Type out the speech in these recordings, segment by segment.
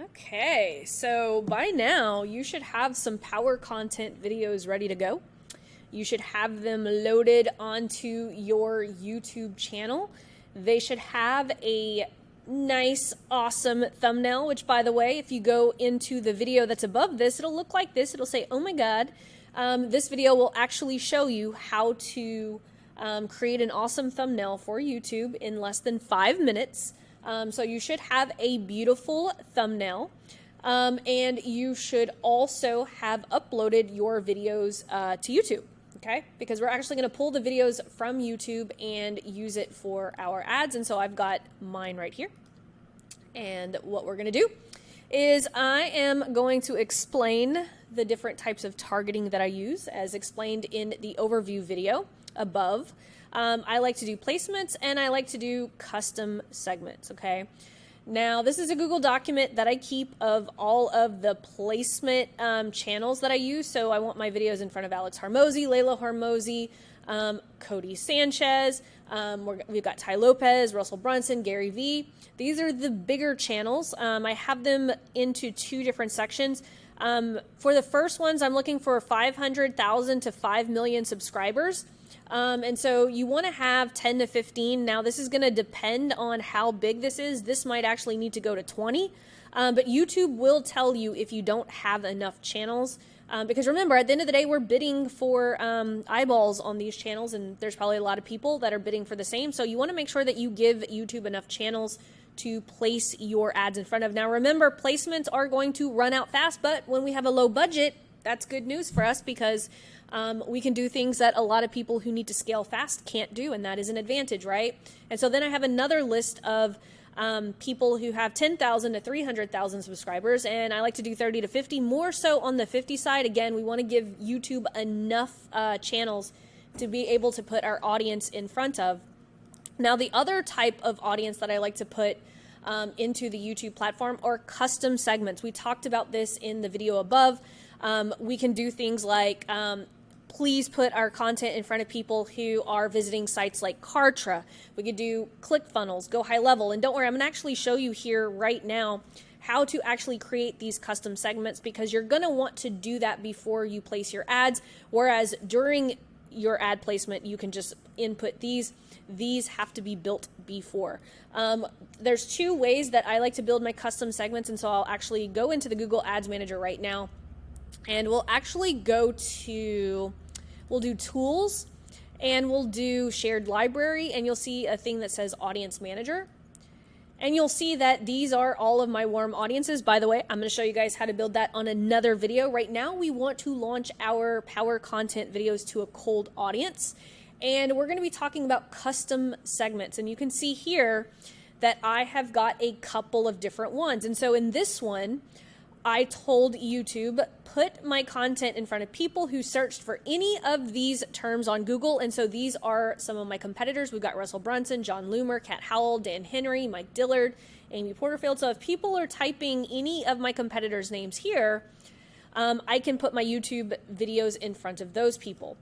Okay, so by now you should have some power content videos ready to go. You should have them loaded onto your YouTube channel. They should have a nice, awesome thumbnail, which, by the way, if you go into the video that's above this, it'll look like this. It'll say, oh my God. This video will actually show you how to create an awesome thumbnail for YouTube in less than 5 minutes. So you should have a beautiful thumbnail, and you should also have uploaded your videos to YouTube, okay? Because we're actually going to pull the videos from YouTube and use it for our ads, and so I've got mine right here. And what we're going to do is I am going to explain the different types of targeting that I use as explained in the overview video above. I like to do placements and I like to do custom segments, okay? Now, this is a Google document that I keep of all of the placement channels that I use. So I want my videos in front of Alex Hormozi, Layla Hormozi, Cody Sanchez, we've got Ty Lopez, Russell Brunson, Gary Vee. These are the bigger channels. I have them into 2 different sections. For the first ones, I'm looking for 500,000 to 5 million subscribers. And so you want to have 10 to 15. Now, this is going to depend on how big this is. This might actually need to go to 20. But YouTube will tell you if you don't have enough channels. Because remember, at the end of the day, we're bidding for eyeballs on these channels, and there's probably a lot of people that are bidding for the same. So you want to make sure that you give YouTube enough channels to place your ads in front of. Now, remember, placements are going to run out fast, but when we have a low budget, that's good news for us because we can do things that a lot of people who need to scale fast can't do, and that is an advantage, right? And so then I have another list of people who have 10,000 to 300,000 subscribers, and I like to do 30 to 50, more so on the 50 side. Again, we want to give YouTube enough channels to be able to put our audience in front of. Now, the other type of audience that I like to put into the YouTube platform are custom segments. We talked about this in the video above. We can do things like please put our content in front of people who are visiting sites like Kartra. We could do ClickFunnels, Go High Level. And don't worry, I'm going to actually show you here right now how to actually create these custom segments, because you're going to want to do that before you place your ads. Whereas during your ad placement, you can just input these. These have to be built before. There's 2 ways that I like to build my custom segments. And so I'll actually go into the Google Ads Manager right now. And we'll actually go to, we'll do tools and we'll do shared library, and you'll see a thing that says audience manager. And you'll see that these are all of my warm audiences. By the way, I'm going to show you guys how to build that on another video. Right now, we want to launch our power content videos to a cold audience. And we're going to be talking about custom segments. And you can see here that I have got a couple of different ones. And so in this one, I told YouTube, put my content in front of people who searched for any of these terms on Google. And so these are some of my competitors. We've got Russell Brunson, John Loomer, Kat Howell, Dan Henry, Mike Dillard, Amy Porterfield. So if people are typing any of my competitors' names here, I can put my YouTube videos in front of those people.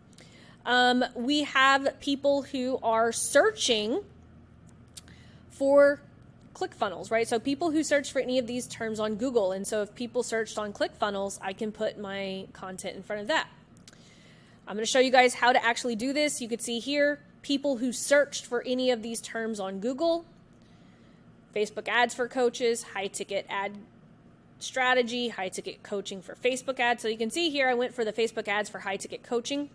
We have people who are searching for ClickFunnels, right? So people who search for any of these terms on Google. And so if people searched on ClickFunnels, I can put my content in front of that. I'm going to show you guys how to actually do this. You could see here, people who searched for any of these terms on Google, Facebook ads for coaches, high ticket ad strategy, high ticket coaching for Facebook ads. So you can see here, I went for the Facebook ads for high ticket coaching.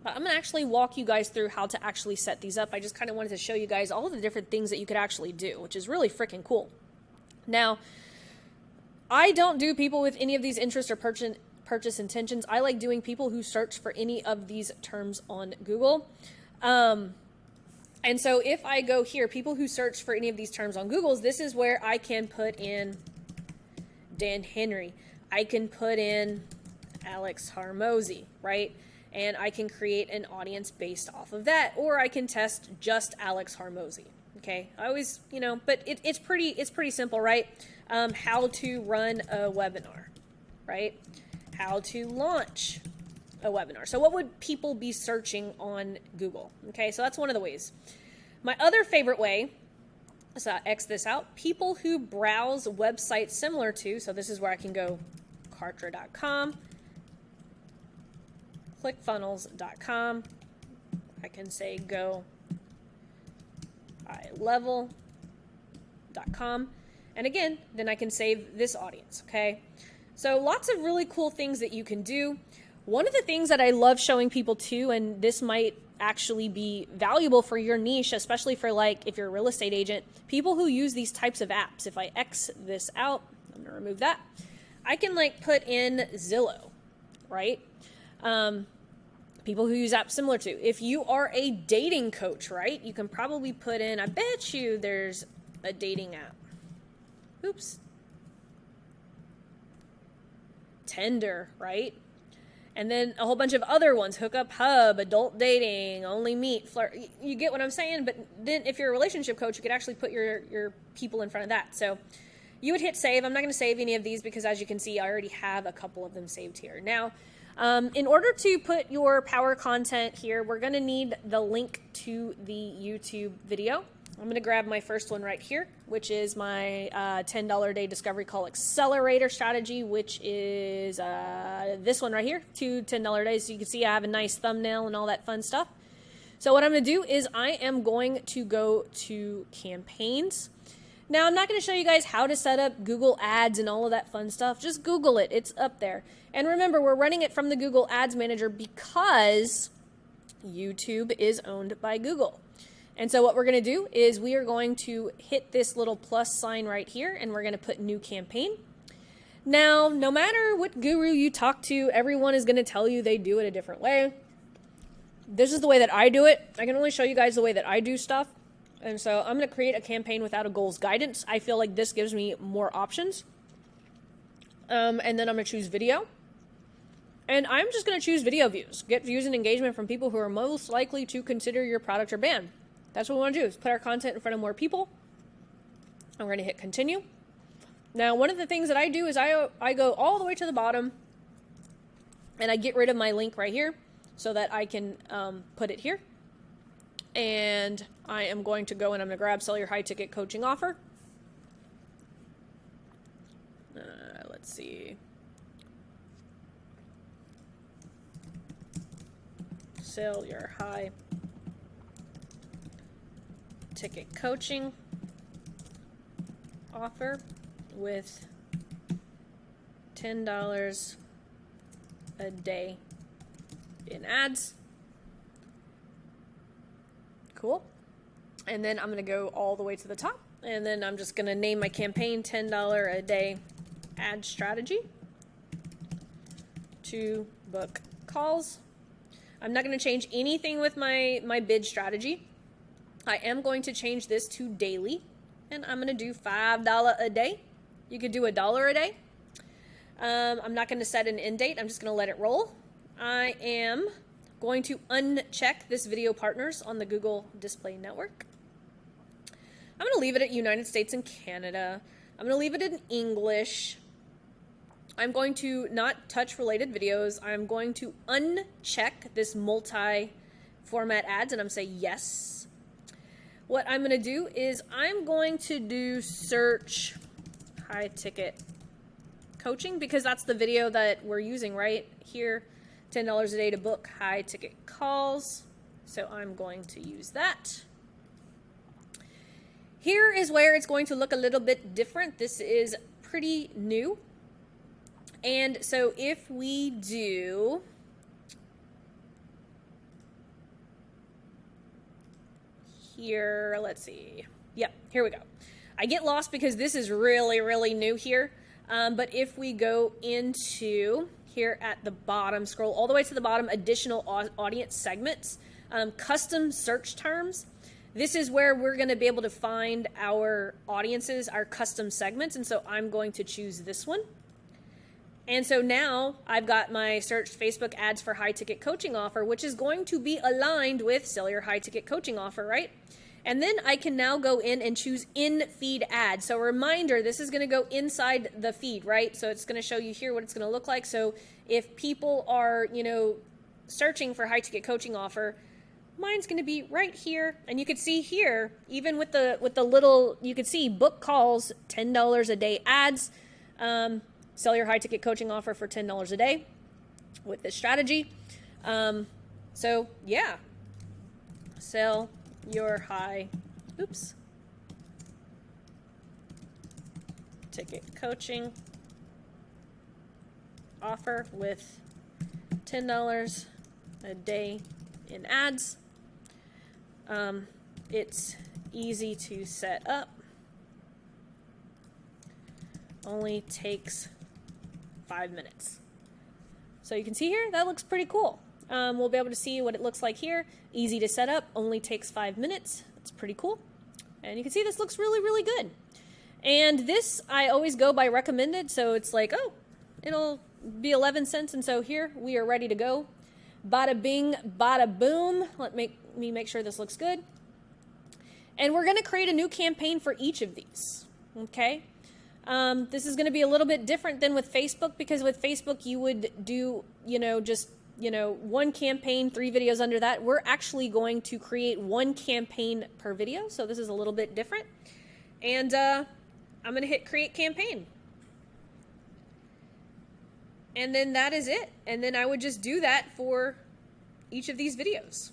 But I'm going to actually walk you guys through how to actually set these up. I just kind of wanted to show you guys all of the different things that you could actually do, which is really freaking cool. Now, I don't do people with any of these interest or purchase intentions. I like doing people who search for any of these terms on Google. And so if I go here, people who search for any of these terms on Google, this is where I can put in Dan Henry. I can put in Alex Hormozi, right? And I can create an audience based off of that, or I can test just Alex Hormozi. Okay, I always, but it's pretty simple, right? How to run a webinar, right? How to launch a webinar. So what would people be searching on Google? Okay, so that's one of the ways. My other favorite way So X this out. People who browse websites similar to, so this is where I can go Kartra.com, ClickFunnels.com. I can say go iLevel.com. And again, then I can save this audience, okay? So lots of really cool things that you can do. One of the things that I love showing people too, and this might actually be valuable for your niche, especially for like if you're a real estate agent, people who use these types of apps. If I X this out, I'm gonna remove that. I can like put in Zillow, right? People who use apps similar to. If you are a dating coach, right? You can probably put in, I bet you there's a dating app. Oops. Tinder, right? And then a whole bunch of other ones, Hookup Hub, Adult Dating, Only Meet, Flirt. You get what I'm saying? But then if you're a relationship coach, you could actually put your people in front of that. So you would hit save. I'm not going to save any of these because as you can see, I already have a couple of them saved here. Now, in order to put your power content here, we're going to need the link to the YouTube video. I'm going to grab my first one right here, which is my $10 a day discovery call accelerator strategy, which is this one right here, 2 $10 days. So you can see I have a nice thumbnail and all that fun stuff. So what I'm going to do is I am going to go to campaigns. Now, I'm not going to show you guys how to set up Google Ads and all of that fun stuff. Just Google it. It's up there. And remember, we're running it from the Google Ads Manager because YouTube is owned by Google. And so what we're going to do is we are going to hit this little plus sign right here, and we're going to put new campaign. Now, no matter what guru you talk to, everyone is going to tell you they do it a different way. This is the way that I do it. I can only show you guys the way that I do stuff. And so I'm going to create a campaign without a goals guidance. I feel like this gives me more options. And then I'm going to choose video. And I'm just going to choose video views. Get views and engagement from people who are most likely to consider your product or brand. That's what we want to do, is put our content in front of more people. I'm going to hit continue. Now, one of the things that I do is I go all the way to the bottom and I get rid of my link right here so that I can put it here. And I am going to go and I'm going to grab sell your high ticket coaching offer. Let's see. Sell your high ticket coaching offer with $10 a day in ads. Cool. And then I'm going to go all the way to the top, and then I'm just going to name my campaign $10 a day ad strategy to book calls. I'm not going to change anything with my bid strategy. I am going to change this to daily, and I'm going to do $5 a day. You could do $1 a day. I'm not going to set an end date. I'm just going to let it roll. I am going to uncheck this video partners on the Google Display Network. I'm going to leave it at United States and Canada. I'm going to leave it in English. I'm going to not touch related videos. I'm going to uncheck this multi-format ads, and I'm going to say yes. What I'm going to do is I'm going to do search high ticket coaching because that's the video that we're using right here. $10 a day to book high ticket calls. So I'm going to use that. Here is where it's going to look a little bit different. This is pretty new. And so if we do here, let's see. Yep, here we go. I get lost because this is really, really new here. But if we go into here at the bottom, scroll all the way to the bottom, additional audience segments, custom search terms. This is where we're going to be able to find our audiences, our custom segments. And so I'm going to choose this one. And so now I've got my searched Facebook ads for high ticket coaching offer, which is going to be aligned with sell your high ticket coaching offer, right? And then I can now go in and choose in feed ads. So a reminder, this is going to go inside the feed, right? So it's going to show you here what it's going to look like. So if people are, searching for high ticket coaching offer, Mine's going to be right here, and you can see here, even with the little, you can see book calls, $10 a day ads. Sell your high ticket coaching offer for $10 a day with this strategy. So yeah, sell your high, ticket coaching offer with $10 a day in ads. It's easy to set up. Only takes 5 minutes. So you can see here, that looks pretty cool. We'll be able to see what it looks like here. Easy to set up, only takes 5 minutes. It's pretty cool. And you can see this looks really, really good. And this, I always go by recommended, so it's like, oh, it'll be 11 cents, and so here we are ready to go. Bada bing, bada boom. Let me make sure this looks good. And we're going to create a new campaign for each of these, okay? This is going to be a little bit different than with Facebook, because with Facebook you would do, just, one campaign, 3 videos under that. We're actually going to create 1 campaign per video, so this is a little bit different. And I'm going to hit create campaign. And then that is it. And then I would just do that for each of these videos.